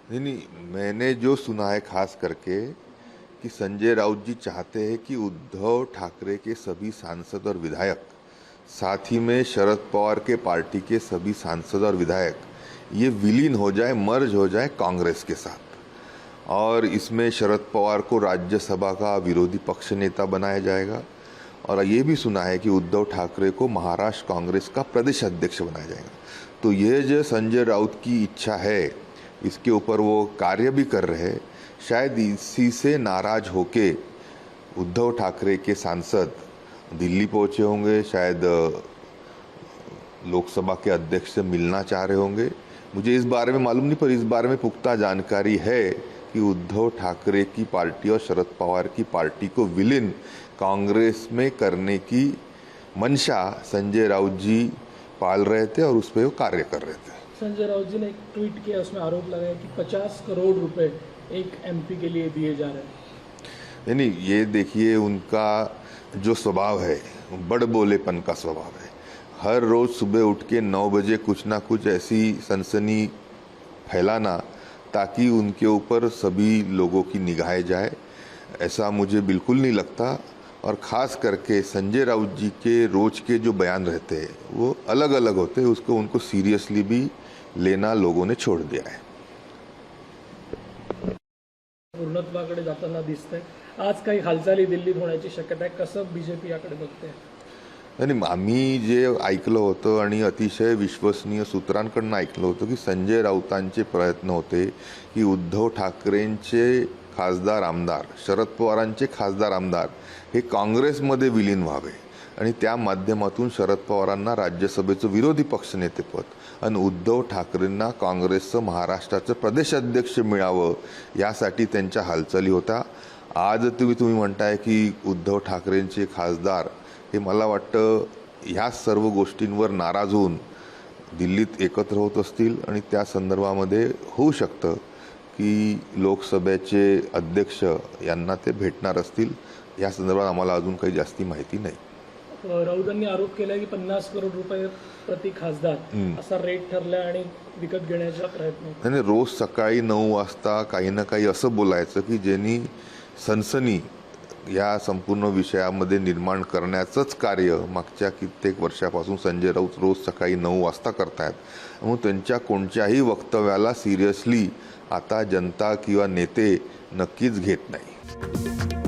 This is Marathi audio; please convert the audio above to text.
नहीं नहीं, मैंने जो सुना है खास करके कि संजय राउत जी चाहते हैं कि उद्धव ठाकरे के सभी सांसद और विधायक, साथ ही में शरद पवार के पार्टी के सभी सांसद और विधायक ये विलीन हो जाए, मर्ज हो जाए कांग्रेस के साथ। और इसमें शरद पवार को राज्यसभा का विरोधी पक्ष नेता बनाया जाएगा। और ये भी सुना है कि उद्धव ठाकरे को महाराष्ट्र कांग्रेस का प्रदेश अध्यक्ष बनाया जाएगा। तो ये जो संजय राउत की इच्छा है, इसके ऊपर वो कार्य भी कर रहे हैं। शायद इसी से नाराज होके उद्धव ठाकरे के सांसद दिल्ली पहुंचे होंगे, शायद लोकसभा के अध्यक्ष से मिलना चाह रहे होंगे। मुझे इस बारे में मालूम नहीं, पर इस बारे में पुख्ता जानकारी है कि उद्धव ठाकरे की पार्टी और शरद पवार की पार्टी को विलीन कांग्रेस में करने की मंशा संजय राउत जी पाल रहे थे और उस पर वो कार्य कर रहे थे। संजय राउत जी ने एक ट्वीट किया, उसमें आरोप लगाया कि 50 करोड़ रुपए एक एमपी के लिए दिए जा रहे हैं। नहीं, ये देखिए, उनका जो स्वभाव है, बड़ बोलेपन का स्वभाव है। हर रोज सुबह उठ के 9 बजे कुछ ना कुछ ऐसी सनसनी फैलाना ताकि उनके ऊपर सभी लोगों की निगाहें जाए, ऐसा मुझे बिल्कुल नहीं लगता। और ख़ास करके संजय राउत जी के रोज के जो बयान रहते हैं वो अलग अलग होते हैं, उसको उनको सीरियसली भी लेना लोगों ने छोड़ दिया है। पूर्णत्वाकडे जाताना दिसतंय। आज काही हालचाली दिल्लीत होण्याची शक्यता आहे, कसं बीजेपी याकडे बघते? आणि आम्ही जे ऐकलं होतं आणि अतिशय विश्वसनीय सूत्रांकडून ऐकलं होतं की संजय राऊतांचे प्रयत्न होते की उद्धव ठाकरेंचे खासदार आमदार, शरद पवारांचे खासदार आमदार हे काँग्रेसमध्ये विलीन व्हावे आणि त्या माध्यमातून शरद पवारांना राज्यसभेचं विरोधी पक्षनेतेपद आणि उद्धव ठाकरेंना काँग्रेसचं महाराष्ट्राचं प्रदेशाध्यक्ष मिळावं, यासाठी त्यांच्या हालचाली होत्या। आज तुम्ही म्हणताय की उद्धव ठाकरेंचे खासदार हे, मला वाटतं ह्या सर्व गोष्टींवर नाराज होऊन दिल्लीत एकत्र होत असतील आणि त्या संदर्भामध्ये होऊ शकतं की लोकसभेचे अध्यक्ष यांना ते भेटणार असतील। या संदर्भात आम्हाला अजून काही जास्ती माहिती नाही। राऊतांनी आरोप केला की 50 करोड रुपये प्रति खासदार असा रेट ठरला आणि विकत घेण्याचा प्रयत्न। नाही, रोज सकाळी 9 वाजता काही ना काही असं बोलायचं की ज्यांनी सनसनी या संपूर्ण विषयामध्ये निर्माण करण्याचंच कार्य मागच्या कित्येक वर्षापासून संजय राऊत रोज सकाळी 9 वाजता करतायत। म्हणून त्यांच्या कोणत्याही वक्तव्याला सिरियसली आता जनता किंवा नेते नक्कीच घेत नाही।